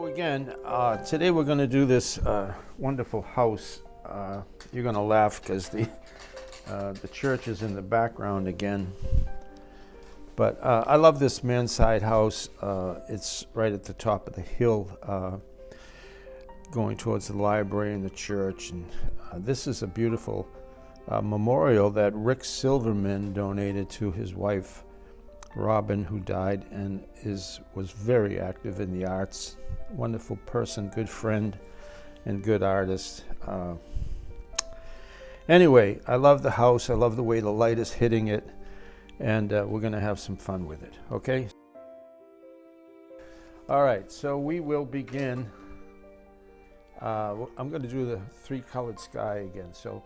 again, today we're going to do this wonderful house. You're going to laugh because the church is in the background again. But I love this Mansard House. It's right at the top of the hill, going towards the library and the church. And this is a beautiful memorial that Rick Silverman donated to his wife, Robin, who died and was very active in the arts. Wonderful person, good friend, and good artist. Anyway, I love the house. I love the way the light is hitting it, and we're going to have some fun with it, okay? All right, so we will begin. I'm going to do the three-colored sky again. So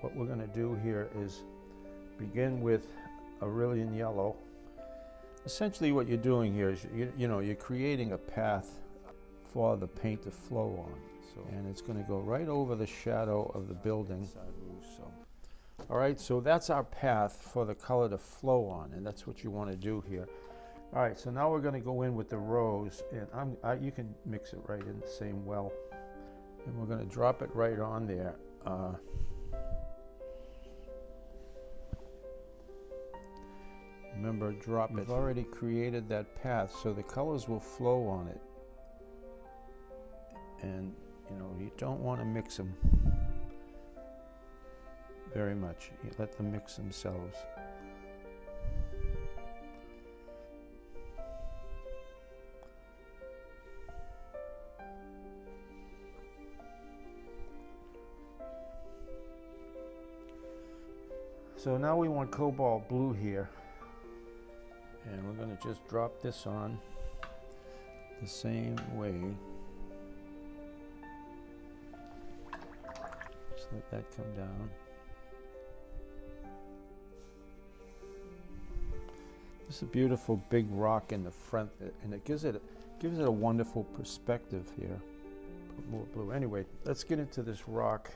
what we're going to do here is begin with Aurelian yellow. Essentially what you're doing here is you're creating a path for the paint to flow on. And it's going to go right over the shadow of the building. All right, so that's our path for the color to flow on, and that's what you want to do here. All right, so now we're going to go in with the rose, and you can mix it right in the same well. And we're going to drop it right on there. Remember, drop it. You've already created that path, so the colors will flow on it. And, you don't want to mix them very much. You let them mix themselves. So now we want cobalt blue here. And we're going to just drop this on the same way. Just let that come down. This is a beautiful big rock in the front, and it gives it a wonderful perspective here. Put more blue. Anyway, let's get into this rock.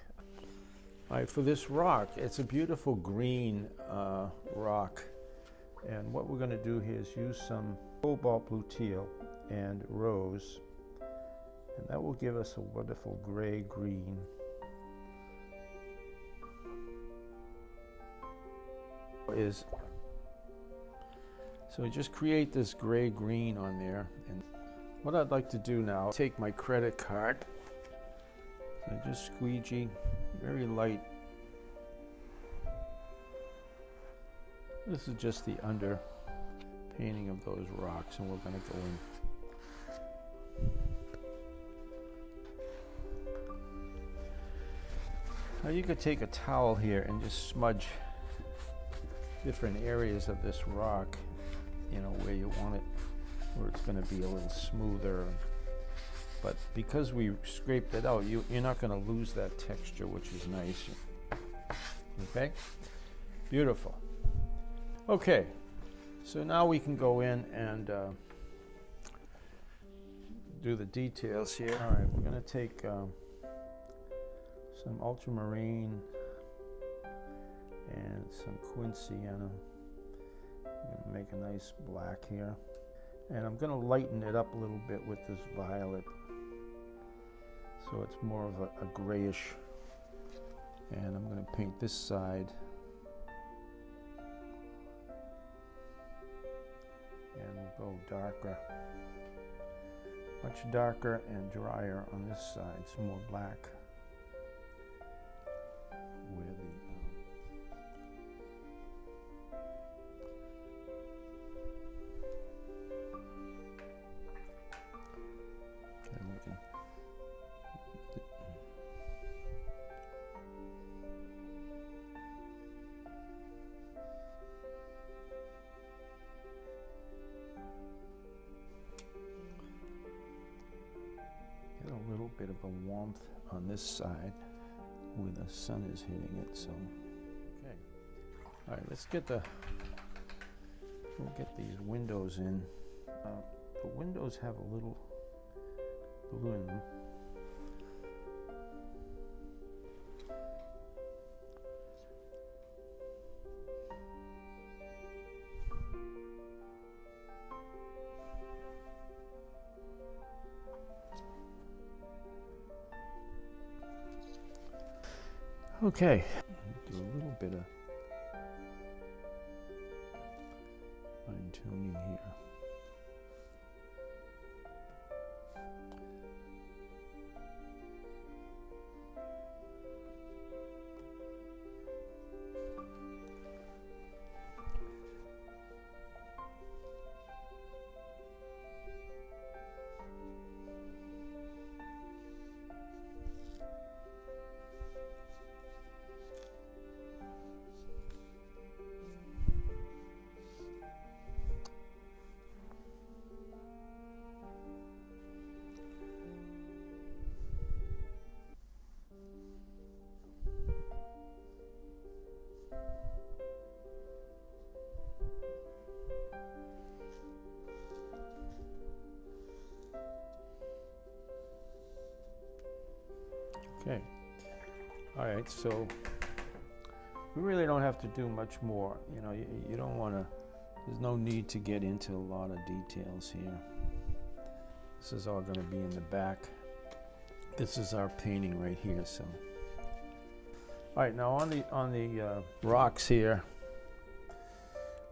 All right, for this rock, it's a beautiful green rock. And what we're going to do here is use some cobalt blue teal and rose, and that will give us a wonderful gray green. So just create this gray green on there. And what I'd like to do now, take my credit card, so just squeegee, very light. This is just the under painting of those rocks, and we're going to go in. Now you could take a towel here and just smudge different areas of this rock, where you want it, where it's going to be a little smoother. But because we scraped it out, you're not going to lose that texture, which is nice. Okay? Beautiful. Okay, so now we can go in and do the details here. All right, we're going to take some ultramarine and some quincy, and I'm going to make a nice black here. And I'm going to lighten it up a little bit with this violet, so it's more of a grayish. And I'm going to paint this side. And we'll go darker, much darker and drier on this side, some more black. Where a little bit of a warmth on this side where the sun is hitting it. So, okay. All right, we'll get these windows in. The windows have a little blue in them. Okay, do a little bit of fine tuning here. Okay, all right, so we really don't have to do much more. You know, you don't want to, there's no need to get into a lot of details here. This is all going to be in the back. This is our painting right here, so. All right, now on the rocks here,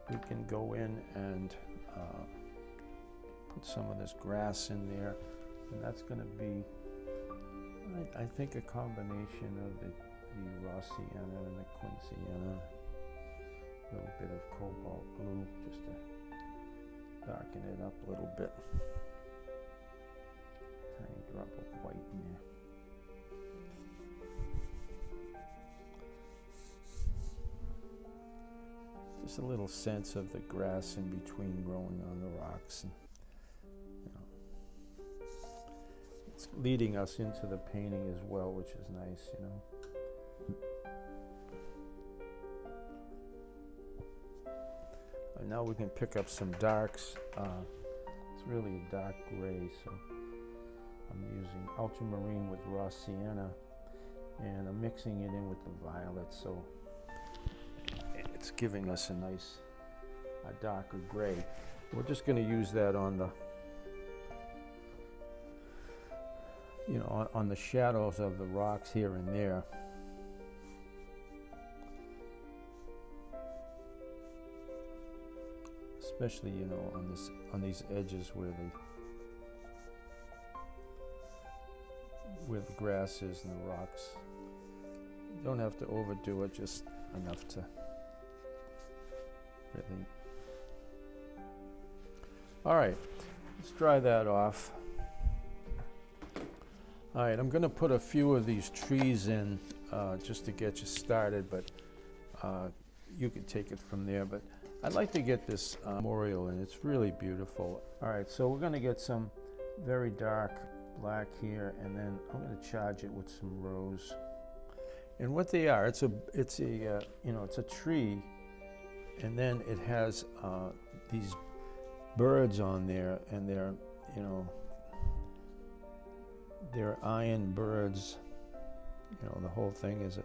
we can go in and put some of this grass in there, and that's going to be, I think, a combination of the raw sienna and the quince sienna. A little bit of cobalt blue just to darken it up a little bit. Tiny drop of white in there. Just a little sense of the grass in between growing on the rocks. And, you know, it's leading us into the painting as well, which is nice, you know. And now we can pick up some darks. It's really a dark gray, so I'm using ultramarine with raw sienna, and I'm mixing it in with the violet, so it's giving us a darker gray. We're just going to use that on the, you know, on the shadows of the rocks here and there. Especially, you know, on these edges where the grass is and the rocks. You don't have to overdo it, just enough to really. All right, let's dry that off. All right, I'm going to put a few of these trees in just to get you started, but you can take it from there. But I'd like to get this memorial, and it's really beautiful. All right, so we're going to get some very dark black here, and then I'm going to charge it with some rose. And what they are, it's a you know, it's a tree, and then it has these birds on there, and they're, you know, they're iron birds. You know, the whole thing is a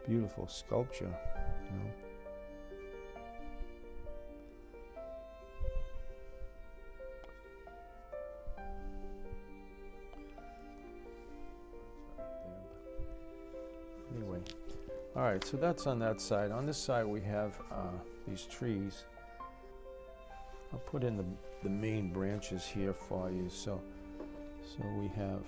beautiful sculpture, you know. Anyway, all right, so that's on that side. On this side we have these trees. I'll put in the main branches here for you. So we have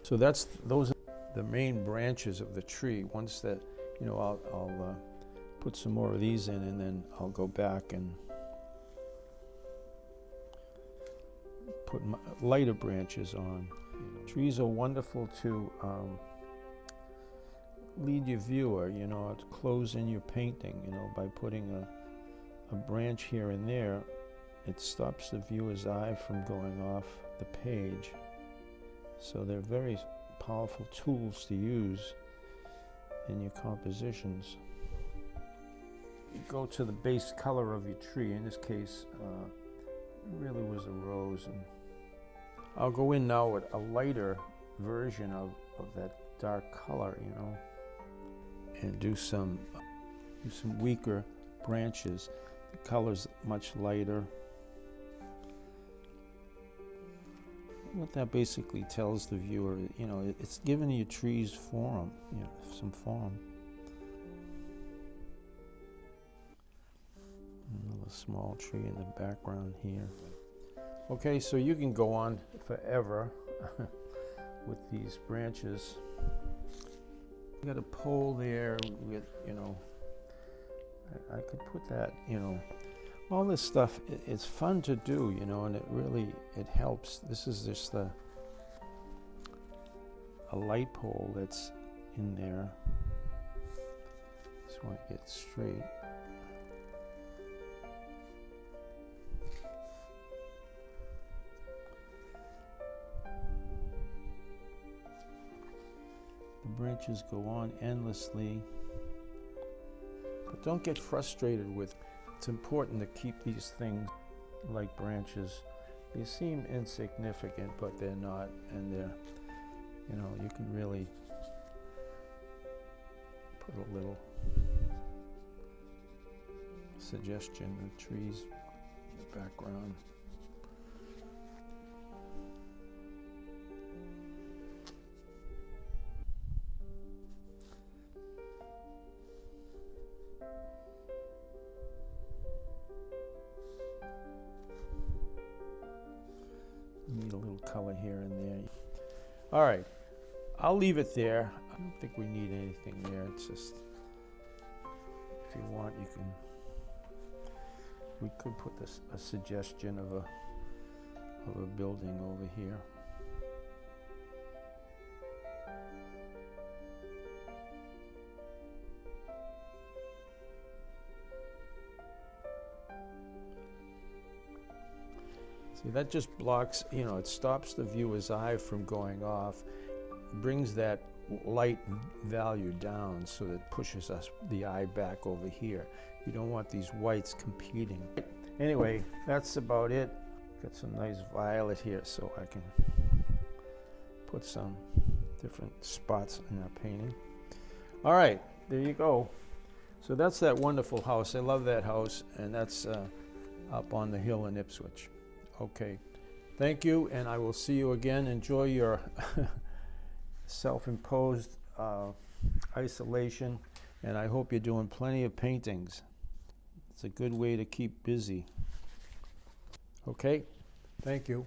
so those are the main branches of the tree. Once that, you know, I'll put some more of these in, and then I'll go back and put lighter branches on. You know, trees are wonderful to lead your viewer, you know, to close in your painting, you know, by putting a branch here and there. It stops the viewer's eye from going off the page. So they're very powerful tools to use in your compositions. You go to the base color of your tree. In this case, it really was a rose. And I'll go in now with a lighter version of that dark color, you know, and do some weaker branches. The color's much lighter. What that basically tells the viewer, you know, it's giving you trees form, you know, some form. Another small tree in the background here. Okay, so you can go on forever with these branches. You got a pole there with, you know, I could put that, you know, all this stuff, it's fun to do, you know, and it helps. This is just a light pole that's in there. Just want to get straight. The branches go on endlessly, but don't get frustrated with it. It's important to keep these things like branches. They seem insignificant, but they're not, and they're, you know, you can really put a little suggestion of trees in the background. Need a little color here and there. All right, I'll leave it there. I don't think we need anything there. It's just, if you want, you can, we could put this, a suggestion of a building over here. See, that just blocks, you know, it stops the viewer's eye from going off, brings that light value down so that it pushes the eye back over here. You don't want these whites competing. Anyway, that's about it. Got some nice violet here so I can put some different spots in our painting. All right, there you go. So that's that wonderful house. I love that house, and that's up on the hill in Ipswich. Okay, thank you, and I will see you again. Enjoy your self-imposed isolation, and I hope you're doing plenty of paintings. It's a good way to keep busy. Okay, thank you.